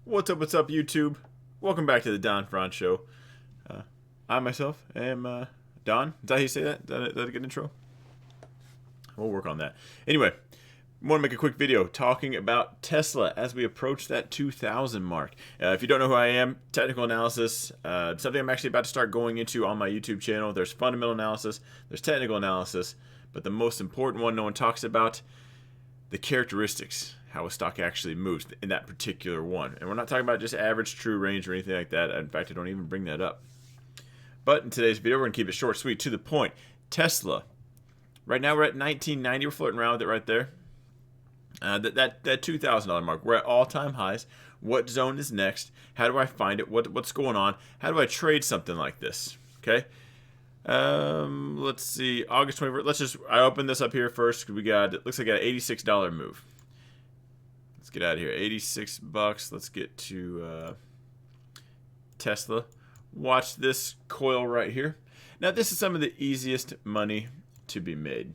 What's up, YouTube? Welcome back to the Don Franz Show. I myself am Don. Is that how you say that? Is that a good intro? We'll work on that. Anyway, I want to make a quick video talking about Tesla as we approach that 2,000 mark. If you don't know who I am, technical analysis, something I'm actually about to start going into on my YouTube channel. There's fundamental analysis, there's technical analysis, but the most important one no one talks about, the characteristics, how a stock actually moves in that particular one. And we're not talking about just average true range or anything like that. In fact, I don't even bring that up. But in today's video, we're going to keep it short, sweet, to the point. Tesla. Right now we're at 1990. We're flirting around with it right there. That $2,000 mark. We're at all-time highs. What zone is next? How do I find it? What's going on? How do I trade something like this? Okay. Let's see. August 21st. I opened this up here first. We got, it looks like an $86 move. Let's get out of here. 86 bucks. Let's get to Tesla. Watch this coil right here. Now, this is some of the easiest money to be made.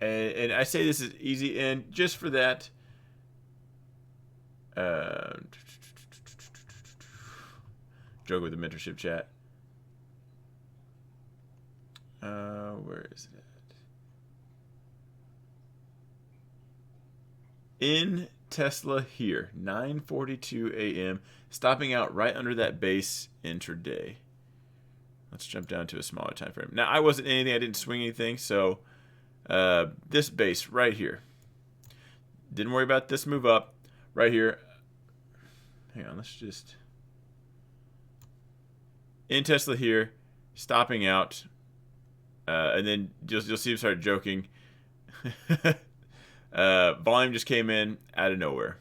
And I say this is easy, and just for that, joke with the mentorship chat. Where is it at? In Tesla here, 9:42 a.m., stopping out right under that base intraday. Let's jump down to a smaller time frame. Now, I wasn't anything, I didn't swing anything, so this base right here. Didn't worry about this move up right here. Hang on, let's just in Tesla here, stopping out, and then you'll see him start joking. Volume just came in out of nowhere.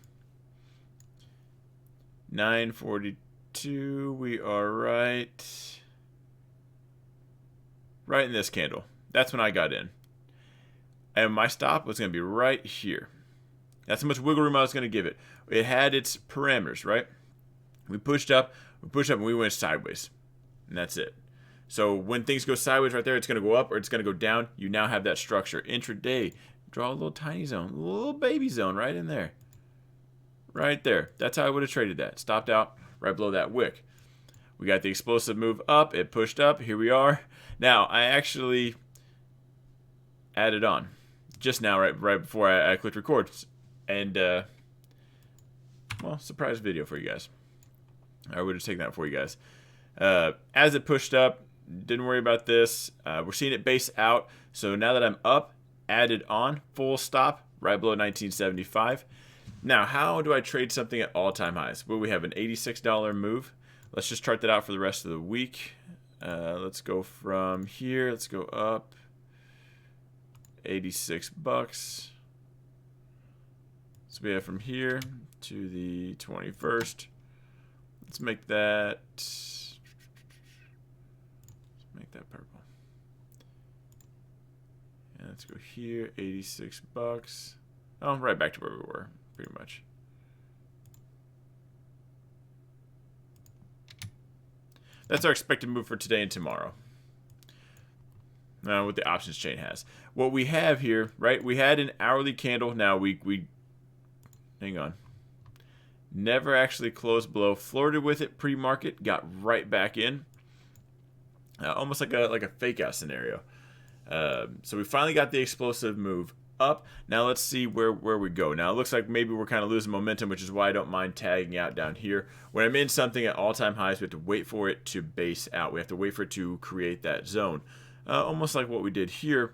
9:42. We are right in this candle. That's when I got in. And my stop was going to be right here. That's how much wiggle room I was going to give it. It had its parameters, right? We pushed up, and we went sideways. And that's it. So when things go sideways right there, it's going to go up or it's going to go down. You now have that structure. Intraday, draw a little tiny zone, a little baby zone right in there. Right there. That's how I would have traded that. Stopped out right below that wick. We got the explosive move up. It pushed up. Here we are. Now, I actually added on just now, right before I clicked record. And, well, surprise video for you guys. I would have taken that for you guys. As it pushed up, didn't worry about this. We're seeing it base out. So now that I'm up, added on, full stop, right below 1975. Now, how do I trade something at all-time highs? Well, we have an $86 move. Let's just chart that out for the rest of the week. Let's go from here. Let's go up. 86 bucks. So we have from here to the 21st. Let's make that purple. And let's go here, 86 bucks. Oh, right back to where we were, pretty much. That's our expected move for today and tomorrow. What the options chain has. What we have here, right? We had an hourly candle. Now we hang on. Never actually closed below. Flirted with it pre-market. Got right back in. Almost like a fake out scenario. So we finally got the explosive move up. Now let's see where we go. Now it looks like maybe we're kind of losing momentum, which is why I don't mind tagging out down here. When I'm in something at all-time highs, we have to wait for it to base out. We have to wait for it to create that zone. Almost like what we did here.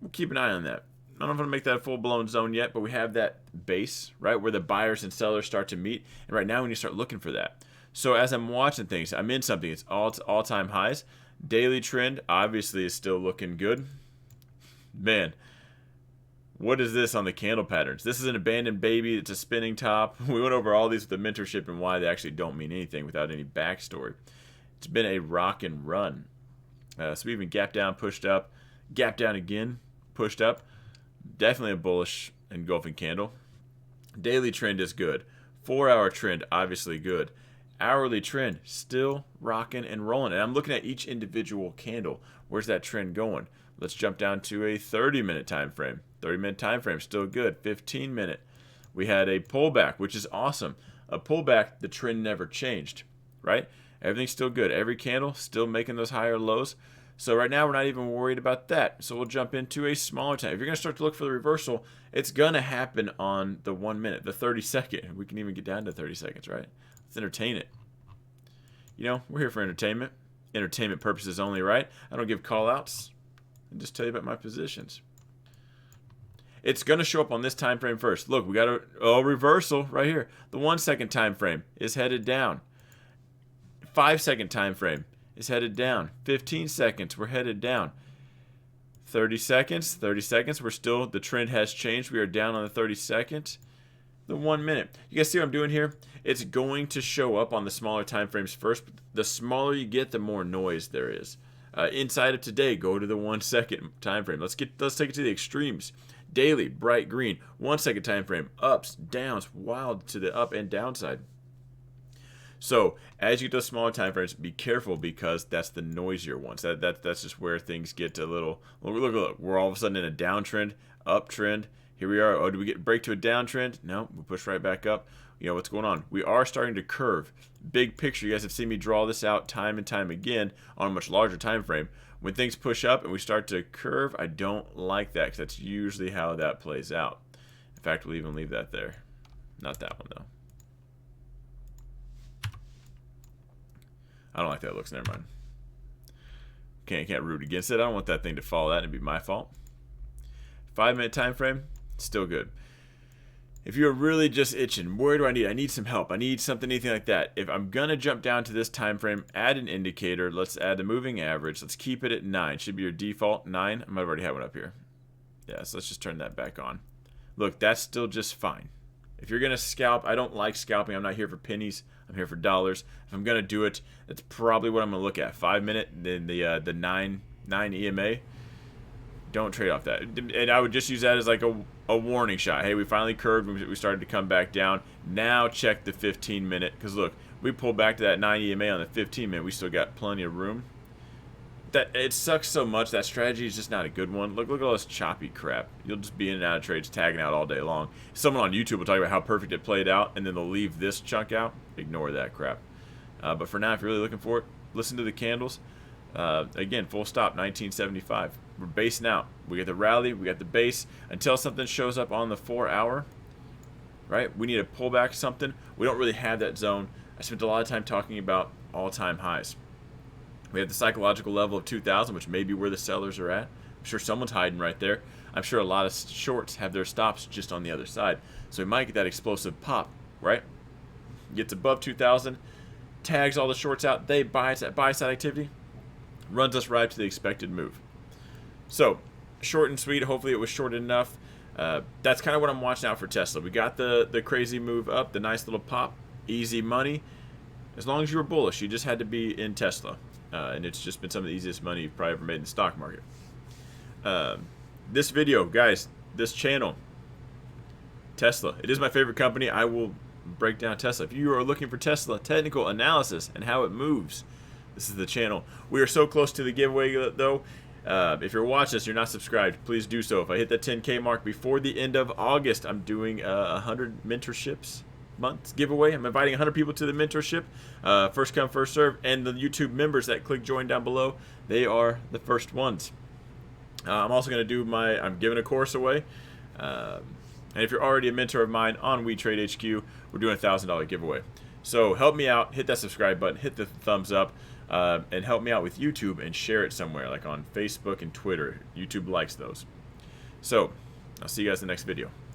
We'll keep an eye on that. I don't know if I'm going to make that a full-blown zone yet, but we have that base, right, where the buyers and sellers start to meet. And right now we need to start looking for that. So as I'm watching things, I'm in something. It's all-time highs. Daily trend obviously is still looking good. Man, what is this on the candle patterns? This is an abandoned baby. It's a spinning top. We went over all these with the mentorship and why they actually don't mean anything without any backstory. It's been a rock and run. So we even gapped down, pushed up, gapped down again, pushed up. Definitely a bullish engulfing candle. Daily trend is good. 4-hour trend, obviously good. Hourly trend, still rocking and rolling. And I'm looking at each individual candle. Where's that trend going? Let's jump down to a 30-minute time frame. 30-minute time frame, still good. 15-minute. We had a pullback, which is awesome. A pullback, the trend never changed, right? Everything's still good. Every candle still making those higher lows. So right now we're not even worried about that. So we'll jump into a smaller time. If you're going to start to look for the reversal, it's going to happen on the 1 minute, the 30 second. We can even get down to 30 seconds, right? Let's entertain it. You know, we're here for entertainment. Entertainment purposes only, right? I don't give call outs. I just tell you about my positions. It's going to show up on this time frame first. Look, we got a reversal right here. The 1 second time frame is headed down. 5 second time frame is headed down. 15 seconds, we're headed down. 30 seconds, we're still, the trend has changed. We are down on the 30 second. The 1 minute. You guys see what I'm doing here? It's going to show up on the smaller time frames first. The smaller you get, the more noise there is. Inside of today, go to the 1 second time frame. Let's take it to the extremes. Daily, bright green. 1 second time frame. Ups, downs, wild to the up and downside. So as you get those smaller time frames, be careful because that's the noisier ones. That's just where things get a little. Look. We're all of a sudden in a downtrend, uptrend. Here we are. Oh, do we break to a downtrend? No, we push right back up. You know what's going on. We are starting to curve. Big picture. You guys have seen me draw this out time and time again on a much larger time frame. When things push up and we start to curve, I don't like that because that's usually how that plays out. In fact, we'll even leave that there. Not that one though. I don't like that it looks. Never mind. Can't root against it. I don't want that thing to fall that and be my fault. 5 minute time frame, still good. If you're really just itching, where do I need? I need some help. I need something, anything like that. If I'm gonna jump down to this time frame, add an indicator. Let's add the moving average. Let's keep it at 9. Should be your default 9. I might have already had one up here. Yeah, so let's just turn that back on. Look, that's still just fine. If you're gonna scalp, I don't like scalping. I'm not here for pennies. I'm here for dollars. If I'm gonna do it, that's probably what I'm gonna look at. 5 minute, then the 9 EMA. Don't trade off that. And I would just use that as like a warning shot. Hey, we finally curved. We started to come back down. Now check the 15 minute. Because look, we pulled back to that 9 EMA on the 15 minute. We still got plenty of room. It sucks so much. That strategy is just not a good one. Look at all this choppy crap. You'll just be in and out of trades, tagging out all day long. Someone on YouTube will talk about how perfect it played out, and then they'll leave this chunk out. Ignore that crap. But for now, if you're really looking for it, listen to the candles. Again, full stop, 1975. We're basing out. We got the rally, we got the base. Until something shows up on the 4 hour, right? We need to pull back something. We don't really have that zone. I spent a lot of time talking about all-time highs. We have the psychological level of 2,000, which may be where the sellers are at. I'm sure someone's hiding right there. I'm sure a lot of shorts have their stops just on the other side. So we might get that explosive pop, right? Gets above 2,000, tags all the shorts out. They buy. It's that buy-side activity. Runs us right to the expected move. So, short and sweet. Hopefully it was short enough. That's kind of what I'm watching out for Tesla. We got the crazy move up, the nice little pop, easy money. As long as you were bullish, you just had to be in Tesla. And it's just been some of the easiest money you've probably ever made in the stock market. This video, guys, this channel, Tesla. It is my favorite company. I will break down Tesla. If you are looking for Tesla technical analysis and how it moves, this is the channel. We are so close to the giveaway, though. If you're watching this, you're not subscribed, please do so. If I hit that 10K mark before the end of August, I'm doing 100 mentorships month giveaway. I'm inviting 100 people to the mentorship. First come, first serve. And the YouTube members that click join down below, they are the first ones. I'm also going to do I'm giving a course away. And if you're already a mentor of mine on WeTrade HQ, we're doing a $1,000 giveaway. So help me out, hit that subscribe button, hit the thumbs up, and help me out with YouTube and share it somewhere, like on Facebook and Twitter. YouTube likes those. So I'll see you guys in the next video.